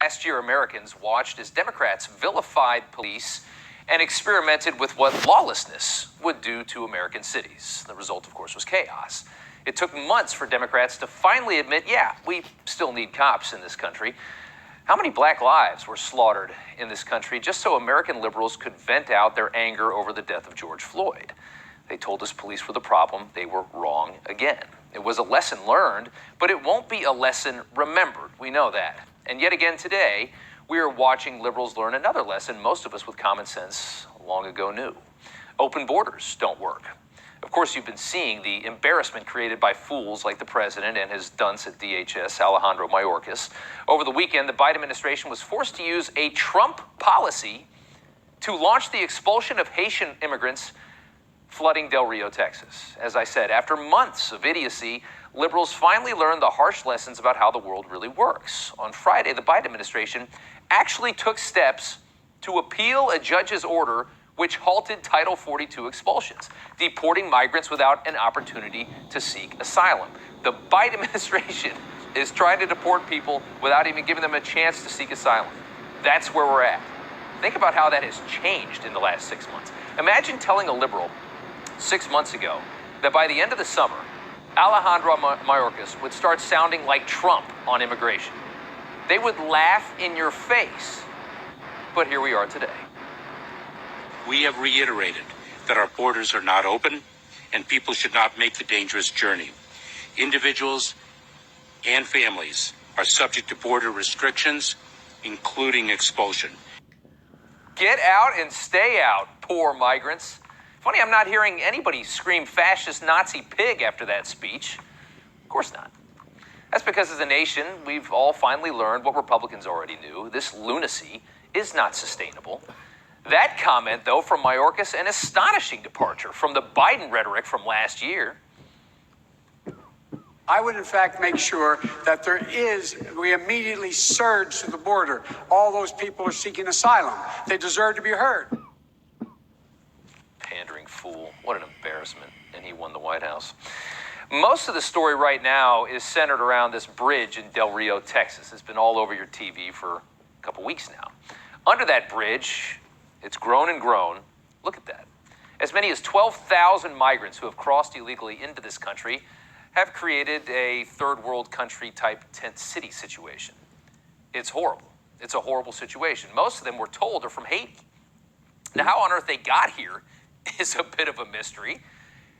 Last year, Americans watched as Democrats vilified police and experimented with what lawlessness would do to American cities. The result, of course, was chaos. It took months for Democrats to finally admit, yeah, we still need cops in this country. How many black lives were slaughtered in this country just so American liberals could vent out their anger over the death of George Floyd? They told us police were the problem. They were wrong again. It was a lesson learned, but it won't be a lesson remembered. We know that. And yet again today, we are watching liberals learn another lesson most of us with common sense long ago knew. Open borders don't work. Of course, you've been seeing the embarrassment created by fools like the president and his dunce at DHS, Alejandro Mayorkas. Over the weekend, the Biden administration was forced to use a Trump policy to launch the expulsion of Haitian immigrants flooding Del Rio, Texas. As I said, after months of idiocy, liberals finally learned the harsh lessons about how the world really works. On Friday, the Biden administration actually took steps to appeal a judge's order which halted Title 42 expulsions, deporting migrants without an opportunity to seek asylum. The Biden administration is trying to deport people without even giving them a chance to seek asylum. That's where we're at. Think about how that has changed in the last 6 months. Imagine telling a liberal 6 months ago that by the end of the summer, Alejandro Mayorkas would start sounding like Trump on immigration. They would laugh in your face. But here we are today. We have reiterated that our borders are not open and people should not make the dangerous journey. Individuals and families are subject to border restrictions, including expulsion. Get out and stay out, poor migrants. Funny, I'm not hearing anybody scream fascist Nazi pig after that speech. Of course not. That's because as a nation, we've all finally learned what Republicans already knew. This lunacy is not sustainable. That comment, though, from Mayorkas, an astonishing departure from the Biden rhetoric from last year. I would, in fact, make sure that we immediately surge to the border. All those people are seeking asylum. They deserve to be heard. Pandering fool. What an embarrassment. And he won the White House. Most of the story right now is centered around this bridge in Del Rio, Texas. It's been all over your TV for a couple weeks now. Under that bridge, it's grown and grown. Look at that. As many as 12,000 migrants who have crossed illegally into this country have created a third world country type tent city situation. It's horrible. It's a horrible situation. Most of them, we're told, are from Haiti. Now, how on earth they got here is a bit of a mystery.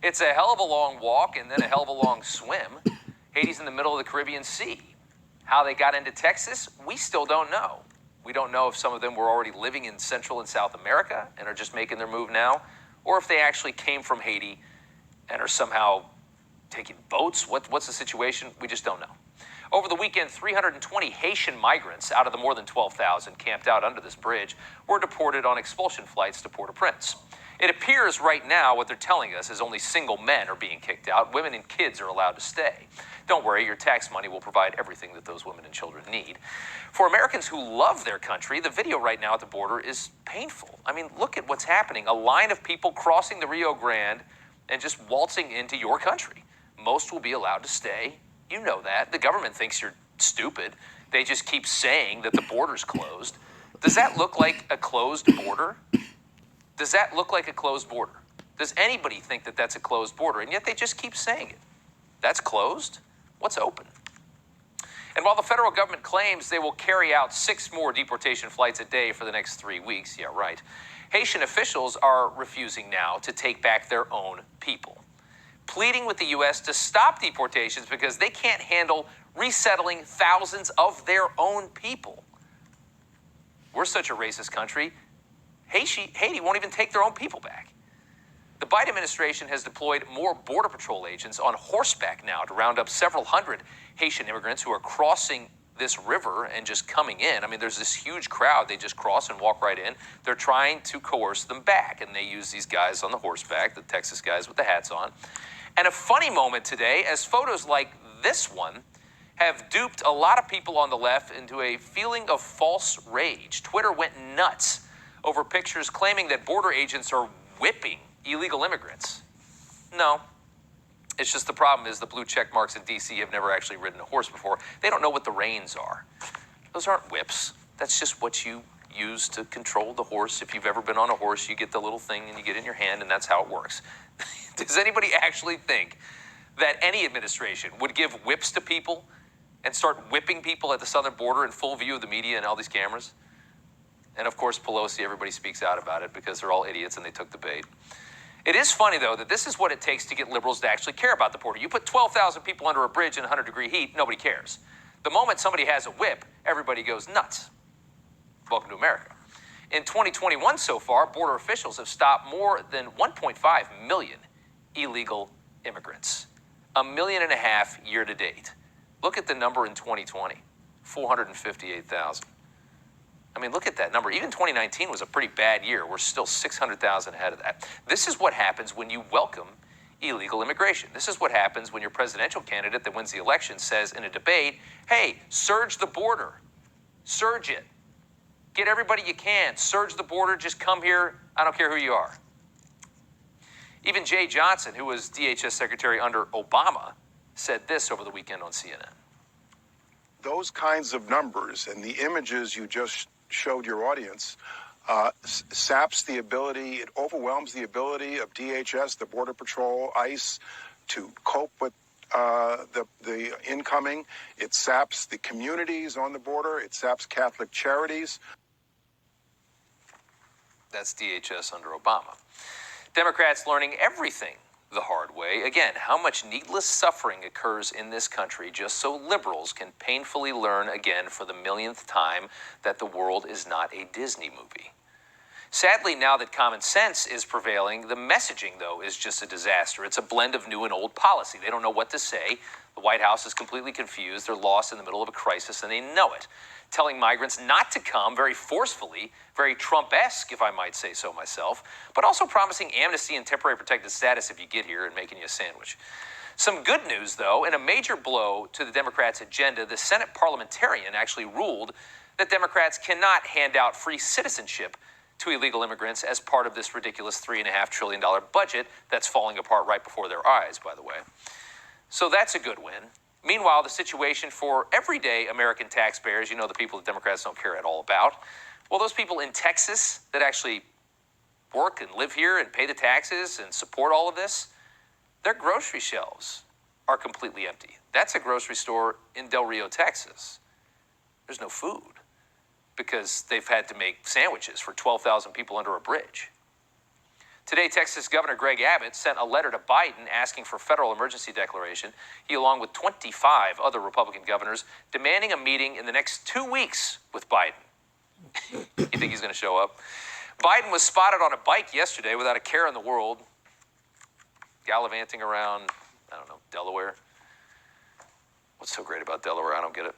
It's a hell of a long walk and then a hell of a long swim. Haiti's in the middle of the Caribbean Sea. How they got into Texas, we still don't know. We don't know if some of them were already living in Central and South America and are just making their move now, or if they actually came from Haiti and are somehow taking boats. What's the situation? We just don't know. Over the weekend, 320 Haitian migrants out of the more than 12,000 camped out under this bridge were deported on expulsion flights to Port-au-Prince. It appears right now what they're telling us is only single men are being kicked out. Women and kids are allowed to stay. Don't worry, your tax money will provide everything that those women and children need. For Americans who love their country, the video right now at the border is painful. I mean, look at what's happening. A line of people crossing the Rio Grande and just waltzing into your country. Most will be allowed to stay. You know that. The government thinks you're stupid. They just keep saying that the border's closed. Does that look like a closed border? Does that look like a closed border? Does anybody think that that's a closed border? And yet they just keep saying it. That's closed? What's open? And while the federal government claims they will carry out 6 more deportation flights a day for the next 3 weeks, yeah, right, Haitian officials are refusing now to take back their own people, pleading with the U.S. to stop deportations because they can't handle resettling thousands of their own people. We're such a racist country. Haiti won't even take their own people back. The Biden administration has deployed more Border Patrol agents on horseback now to round up several hundred Haitian immigrants who are crossing this river and just coming in. I mean, there's this huge crowd. They just cross and walk right in. They're trying to coerce them back, and they use these guys on the horseback, the Texas guys with the hats on. And a funny moment today, as photos like this one have duped a lot of people on the left into a feeling of false rage. Twitter went nuts over pictures claiming that border agents are whipping illegal immigrants. No, it's just the problem is the blue check marks in D.C. have never actually ridden a horse before. They don't know what the reins are. Those aren't whips. That's just what you use to control the horse. If you've ever been on a horse, you get the little thing and you get it in your hand, and that's how it works. Does anybody actually think that any administration would give whips to people and start whipping people at the southern border in full view of the media and all these cameras? And of course, Pelosi, everybody speaks out about it because they're all idiots and they took the bait. It is funny, though, that this is what it takes to get liberals to actually care about the border. You put 12,000 people under a bridge in 100-degree heat, nobody cares. The moment somebody has a whip, everybody goes nuts. Welcome to America. In 2021 so far, border officials have stopped more than 1.5 million illegal immigrants. 1.5 million year to date. Look at the number in 2020, 458,000. I mean, look at that number. Even 2019 was a pretty bad year. We're still 600,000 ahead of that. This is what happens when you welcome illegal immigration. This is what happens when your presidential candidate that wins the election says in a debate, hey, surge the border. Surge it. Get everybody you can. Surge the border. Just come here. I don't care who you are. Even Jay Johnson, who was DHS secretary under Obama, said this over the weekend on CNN. Those kinds of numbers and the images you just showed your audience saps the ability, it overwhelms the ability of DHS, the Border Patrol, ICE, to cope with the incoming. It saps the communities on the border. It saps Catholic charities. That's DHS under Obama. Democrats learning everything the hard way. Again, how much needless suffering occurs in this country just so liberals can painfully learn again for the millionth time that the world is not a Disney movie. Sadly, now that common sense is prevailing, the messaging, though, is just a disaster. It's a blend of new and old policy. They don't know what to say. The White House is completely confused. They're lost in the middle of a crisis, and they know it. Telling migrants not to come very forcefully, very Trump-esque, if I might say so myself, but also promising amnesty and temporary protected status if you get here and making you a sandwich. Some good news, though, in a major blow to the Democrats' agenda, the Senate parliamentarian actually ruled that Democrats cannot hand out free citizenship to illegal immigrants as part of this ridiculous $3.5 trillion budget that's falling apart right before their eyes, by the way. So that's a good win. Meanwhile, the situation for everyday American taxpayers, you know, the people that Democrats don't care at all about, well, those people in Texas that actually work and live here and pay the taxes and support all of this, their grocery shelves are completely empty. That's a grocery store in Del Rio, Texas. There's no food because they've had to make sandwiches for 12,000 people under a bridge. Today, Texas Governor Greg Abbott sent a letter to Biden asking for federal emergency declaration. He, along with 25 other Republican governors, demanding a meeting in the next 2 weeks with Biden. You think he's going to show up? Biden was spotted on a bike yesterday without a care in the world, gallivanting around, I don't know, Delaware. What's so great about Delaware? I don't get it.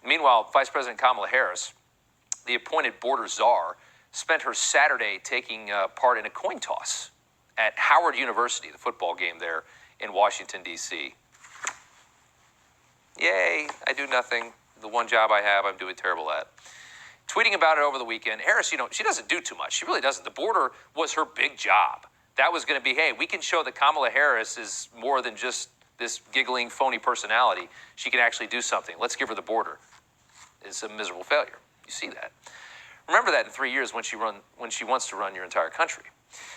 Meanwhile, Vice President Kamala Harris, the appointed border czar, spent her Saturday taking part in a coin toss at Howard University, the football game there in Washington, D.C. Yay, I do nothing. The one job I have, I'm doing terrible at. Tweeting about it over the weekend, Harris, you know, she doesn't do too much. She really doesn't. The border was her big job. That was going to be, hey, we can show that Kamala Harris is more than just this giggling, phony personality. She can actually do something. Let's give her the border. It's a miserable failure. You see that. Remember that in 3 years when she wants to run your entire country.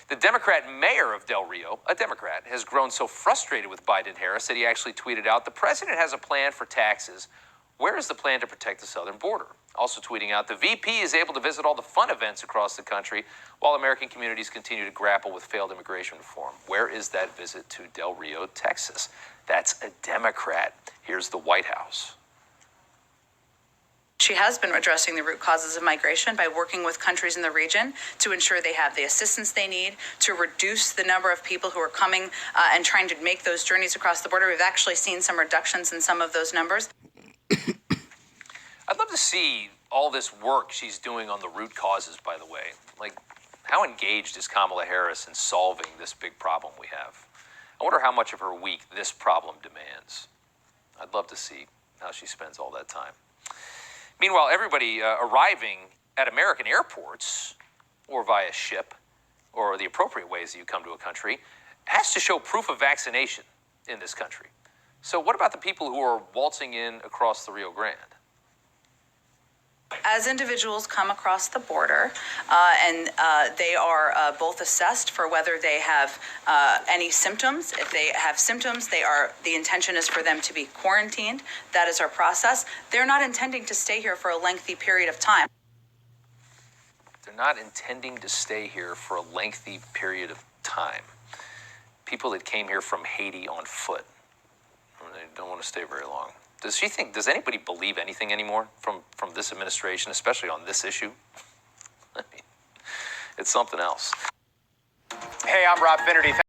The Democrat mayor of Del Rio, a Democrat, has grown so frustrated with Biden and Harris that he actually tweeted out, the president has a plan for taxes. Where is the plan to protect the southern border? Also tweeting out, the VP is able to visit all the fun events across the country while American communities continue to grapple with failed immigration reform. Where is that visit to Del Rio, Texas? That's a Democrat. Here's the White House. She has been addressing the root causes of migration by working with countries in the region to ensure they have the assistance they need to reduce the number of people who are coming and trying to make those journeys across the border. We've actually seen some reductions in some of those numbers. I'd love to see all this work she's doing on the root causes, by the way. Like, how engaged is Kamala Harris in solving this big problem we have? I wonder how much of her week this problem demands. I'd love to see how she spends all that time. Meanwhile, everybody arriving at American airports or via ship or the appropriate ways that you come to a country has to show proof of vaccination in this country. So what about the people who are waltzing in across the Rio Grande? as individuals come across the border, and they are both assessed for whether they have any symptoms. If they have symptoms, the intention is for them to be quarantined. That is our process. They're not intending to stay here for a lengthy period of time. They're not intending to stay here for a lengthy period of time. People that came here from Haiti on foot, they don't want to stay very long. Does anybody believe anything anymore from this administration, especially on this issue? I mean, it's something else. Hey, I'm Rob Finnerty.